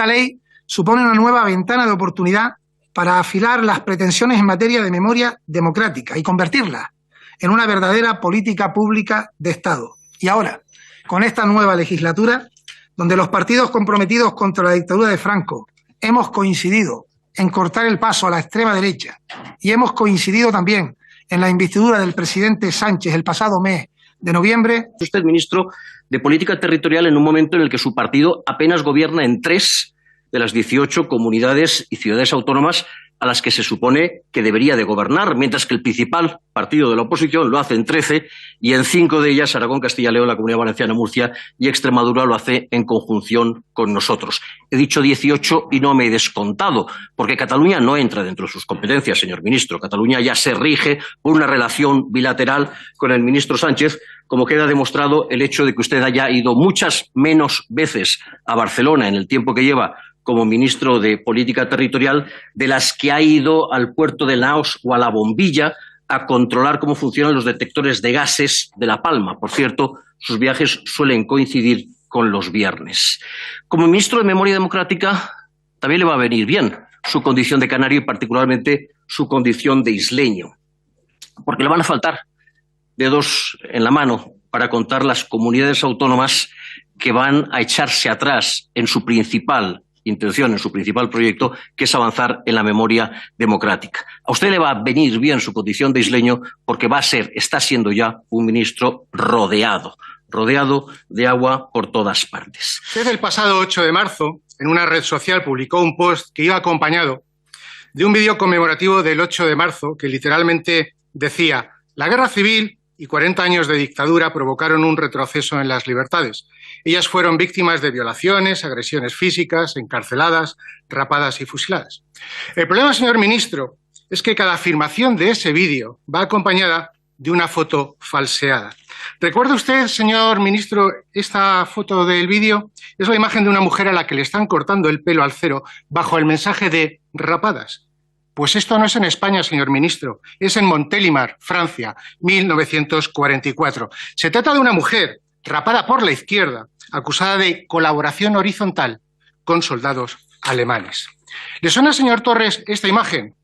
Esta ley supone una nueva ventana de oportunidad para afilar las pretensiones en materia de memoria democrática y convertirlas en una verdadera política pública de Estado. Y ahora, con esta nueva legislatura, donde los partidos comprometidos contra la dictadura de Franco hemos coincidido en cortar el paso a la extrema derecha y hemos coincidido también en la investidura del presidente Sánchez el pasado mes de noviembre. Usted, ministro de Política Territorial, en un momento en el que su partido apenas gobierna en 3 de las 18 comunidades y ciudades autónomas a las que se supone que debería de gobernar, mientras que el principal partido de la oposición lo hace en 13 y en 5 de ellas, Aragón, Castilla y León, la Comunidad Valenciana, Murcia y Extremadura, lo hace en conjunción con nosotros. He dicho 18 y no me he descontado, porque Cataluña no entra dentro de sus competencias, señor ministro. Cataluña ya se rige por una relación bilateral con el ministro Sánchez, como queda demostrado el hecho de que usted haya ido muchas menos veces a Barcelona en el tiempo que lleva como ministro de Política Territorial de las que ha ido al puerto de Naos o a La Bombilla a controlar cómo funcionan los detectores de gases de La Palma. Por cierto, sus viajes suelen coincidir con los viernes. Como ministro de Memoria Democrática también le va a venir bien su condición de canario y particularmente su condición de isleño, porque le van a faltar dedos en la mano para contar las comunidades autónomas que van a echarse atrás en su principal intención, en su principal proyecto, que es avanzar en la memoria democrática. A usted le va a venir bien su condición de isleño porque está siendo ya un ministro rodeado de agua por todas partes. Usted el pasado 8 de marzo, en una red social, publicó un post que iba acompañado de un vídeo conmemorativo del 8 de marzo que literalmente decía: la guerra civil y 40 años de dictadura provocaron un retroceso en las libertades. Ellas fueron víctimas de violaciones, agresiones físicas, encarceladas, rapadas y fusiladas. El problema, señor ministro, es que cada afirmación de ese vídeo va acompañada de una foto falseada. ¿Recuerda usted, señor ministro, esta foto del vídeo? Es la imagen de una mujer a la que le están cortando el pelo al cero bajo el mensaje de rapadas. Pues esto no es en España, señor ministro, es en Montélimar, Francia, 1944. Se trata de una mujer rapada por la izquierda, acusada de colaboración horizontal con soldados alemanes. ¿Le suena, señor Torres, esta imagen?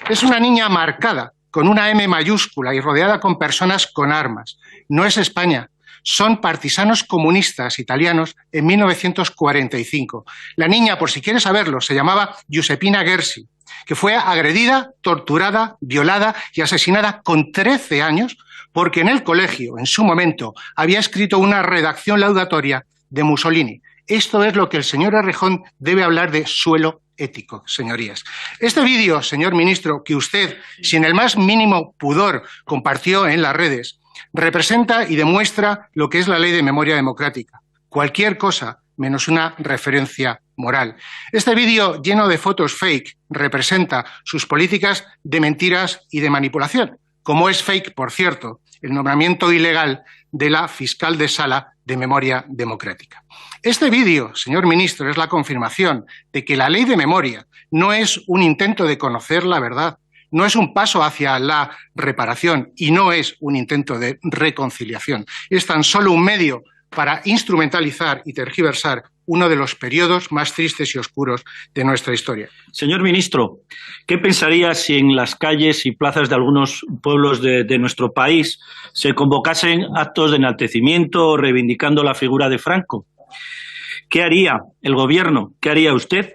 Es una niña marcada con una M mayúscula y rodeada con personas con armas. No es España. Son partisanos comunistas italianos en 1945. La niña, por si quiere saberlo, se llamaba Giuseppina Gersi, que fue agredida, torturada, violada y asesinada con 13 años porque en el colegio, en su momento, había escrito una redacción laudatoria de Mussolini. Esto es lo que el señor Errejón debe hablar de suelo ético, señorías. Este vídeo, señor ministro, que usted, sin el más mínimo pudor, compartió en las redes, representa y demuestra lo que es la Ley de Memoria Democrática. Cualquier cosa menos una referencia moral. Este vídeo lleno de fotos fake representa sus políticas de mentiras y de manipulación, como es fake, por cierto, el nombramiento ilegal de la fiscal de sala de Memoria Democrática. Este vídeo, señor ministro, es la confirmación de que la Ley de Memoria no es un intento de conocer la verdad, no es un paso hacia la reparación y no es un intento de reconciliación. Es tan solo un medio para instrumentalizar y tergiversar uno de los periodos más tristes y oscuros de nuestra historia. Señor ministro, ¿qué pensaría si en las calles y plazas de algunos pueblos de nuestro país se convocasen actos de enaltecimiento reivindicando la figura de Franco? ¿Qué haría el gobierno? ¿Qué haría usted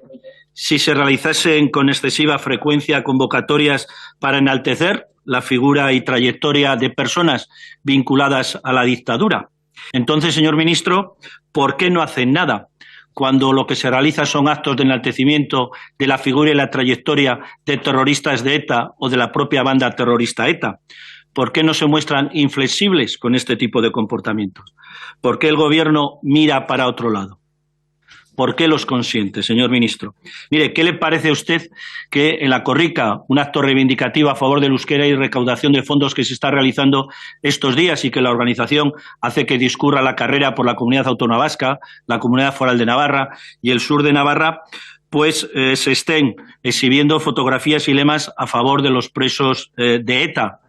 si se realizasen con excesiva frecuencia convocatorias para enaltecer la figura y trayectoria de personas vinculadas a la dictadura? Entonces, señor ministro, ¿por qué no hacen nada cuando lo que se realiza son actos de enaltecimiento de la figura y la trayectoria de terroristas de ETA o de la propia banda terrorista ETA? ¿Por qué no se muestran inflexibles con este tipo de comportamientos? ¿Por qué el gobierno mira para otro lado? ¿Por qué los consiente, señor ministro? Mire, ¿qué le parece a usted que en la Corrica, un acto reivindicativo a favor del euskera y recaudación de fondos que se está realizando estos días y que la organización hace que discurra la carrera por la Comunidad Autónoma Vasca, la Comunidad Foral de Navarra y el sur de Navarra, pues se estén exhibiendo fotografías y lemas a favor de los presos de ETA?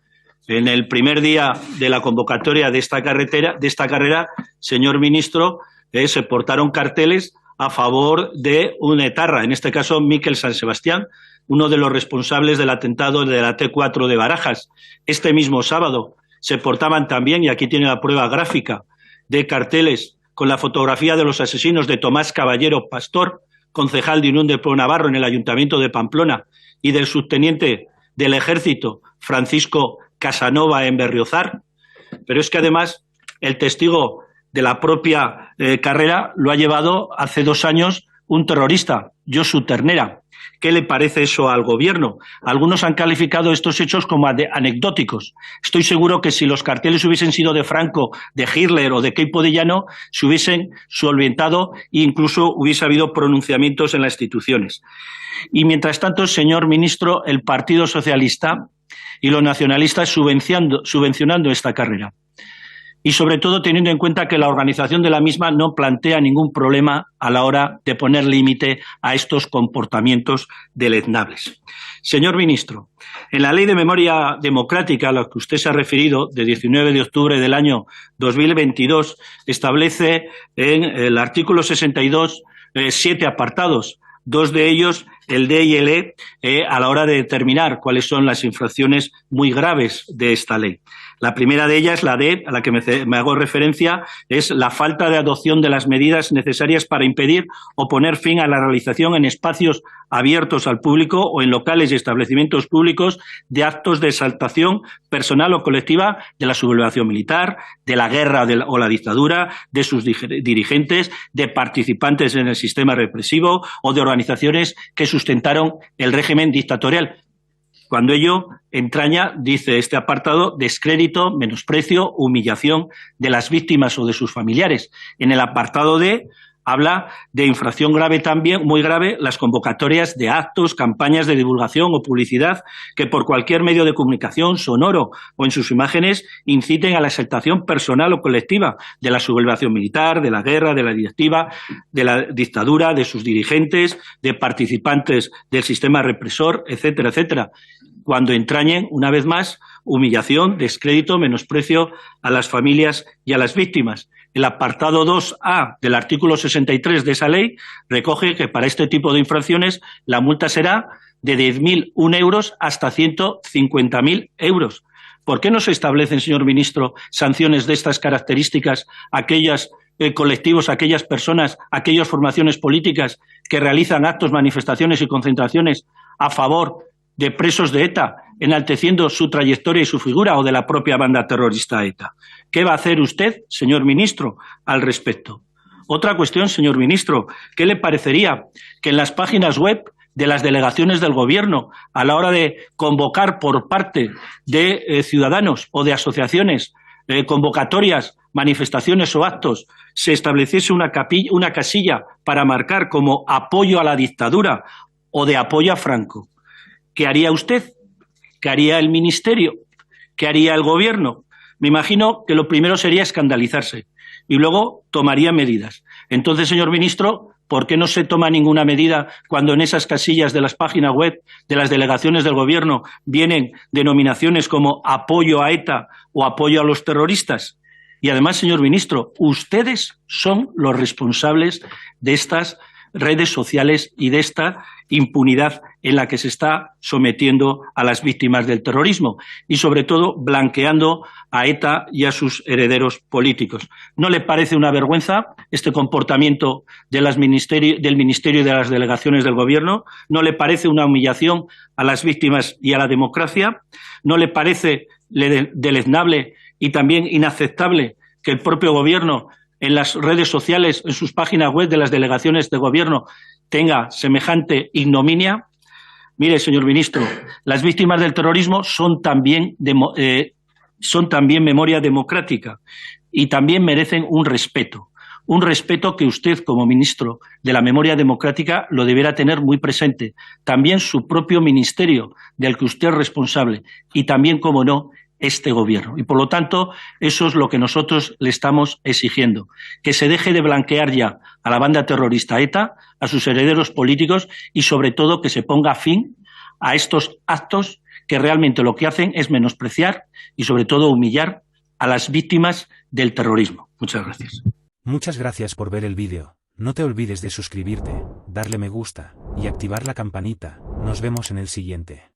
En el primer día de la convocatoria de esta carrera, señor ministro, se portaron carteles a favor de un etarra, en este caso Miquel San Sebastián, uno de los responsables del atentado de la T4 de Barajas. Este mismo sábado se portaban también, y aquí tiene la prueba gráfica, de carteles con la fotografía de los asesinos de Tomás Caballero Pastor, concejal de Unión de Pueblo Navarro en el Ayuntamiento de Pamplona, y del subteniente del Ejército Francisco Casanova en Berriozar. Pero es que además el testigo de la propia carrera lo ha llevado hace 2 años un terrorista, Josu Ternera. ¿Qué le parece eso al gobierno? Algunos han calificado estos hechos como anecdóticos. Estoy seguro que si los carteles hubiesen sido de Franco, de Hitler o de Queipo de Llano, se hubiesen solventado e incluso hubiese habido pronunciamientos en las instituciones. Y mientras tanto, señor ministro, el Partido Socialista y los nacionalistas subvencionando esta carrera. Y sobre todo teniendo en cuenta que la organización de la misma no plantea ningún problema a la hora de poner límite a estos comportamientos deleznables. Señor ministro, en la Ley de Memoria Democrática a la que usted se ha referido, de 19 de octubre del año 2022, establece en el artículo 62 7 apartados, 2 de ellos, el D y el E, a la hora de determinar cuáles son las infracciones muy graves de esta ley. La primera de ellas, la D, a la que me hago referencia, es la falta de adopción de las medidas necesarias para impedir o poner fin a la realización en espacios abiertos al público o en locales y establecimientos públicos de actos de exaltación personal o colectiva de la sublevación militar, de la guerra o la dictadura, de sus dirigentes, de participantes en el sistema represivo o de organizaciones que sustentaron el régimen dictatorial. Cuando ello entraña, dice este apartado, descrédito, menosprecio, humillación de las víctimas o de sus familiares. En el apartado D habla de infracción grave también, muy grave, las convocatorias de actos, campañas de divulgación o publicidad que por cualquier medio de comunicación, sonoro o en sus imágenes, inciten a la exaltación personal o colectiva de la sublevación militar, de la guerra, de la directiva, de la dictadura, de sus dirigentes, de participantes del sistema represor, etcétera, etcétera. Cuando entrañen, una vez más, humillación, descrédito, menosprecio a las familias y a las víctimas. El apartado 2A del artículo 63 de esa ley recoge que para este tipo de infracciones la multa será de 10.001 euros hasta 150.000 euros. ¿Por qué no se establecen, señor ministro, sanciones de estas características a aquellos colectivos, a aquellas personas, a aquellas formaciones políticas que realizan actos, manifestaciones y concentraciones a favor de presos de ETA, enalteciendo su trayectoria y su figura, o de la propia banda terrorista ETA? ¿Qué va a hacer usted, señor ministro, al respecto? Otra cuestión, señor ministro, ¿qué le parecería que en las páginas web de las delegaciones del Gobierno, a la hora de convocar por parte de ciudadanos o de asociaciones convocatorias, manifestaciones o actos, se estableciese una casilla para marcar como apoyo a la dictadura o de apoyo a Franco? ¿Qué haría usted? ¿Qué haría el Ministerio? ¿Qué haría el Gobierno? Me imagino que lo primero sería escandalizarse y luego tomaría medidas. Entonces, señor ministro, ¿por qué no se toma ninguna medida cuando en esas casillas de las páginas web de las delegaciones del Gobierno vienen denominaciones como apoyo a ETA o apoyo a los terroristas? Y además, señor ministro, ustedes son los responsables de estas redes sociales y de esta impunidad en la que se está sometiendo a las víctimas del terrorismo y, sobre todo, blanqueando a ETA y a sus herederos políticos. ¿No le parece una vergüenza este comportamiento del Ministerio y de las delegaciones del Gobierno? ¿No le parece una humillación a las víctimas y a la democracia? ¿No le parece deleznable y también inaceptable que el propio Gobierno en las redes sociales, en sus páginas web de las delegaciones de Gobierno, tenga semejante ignominia? Mire, señor ministro, las víctimas del terrorismo son también memoria democrática y también merecen un respeto que usted, como ministro de la memoria democrática, lo deberá tener muy presente. También su propio ministerio, del que usted es responsable, y también, como no, este Gobierno. Y, por lo tanto, eso es lo que nosotros le estamos exigiendo, que se deje de blanquear ya a la banda terrorista ETA, a sus herederos políticos y, sobre todo, que se ponga fin a estos actos que realmente lo que hacen es menospreciar y, sobre todo, humillar a las víctimas del terrorismo. Muchas gracias. Muchas gracias por ver el vídeo. No te olvides de suscribirte, darle me gusta y activar la campanita. Nos vemos en el siguiente.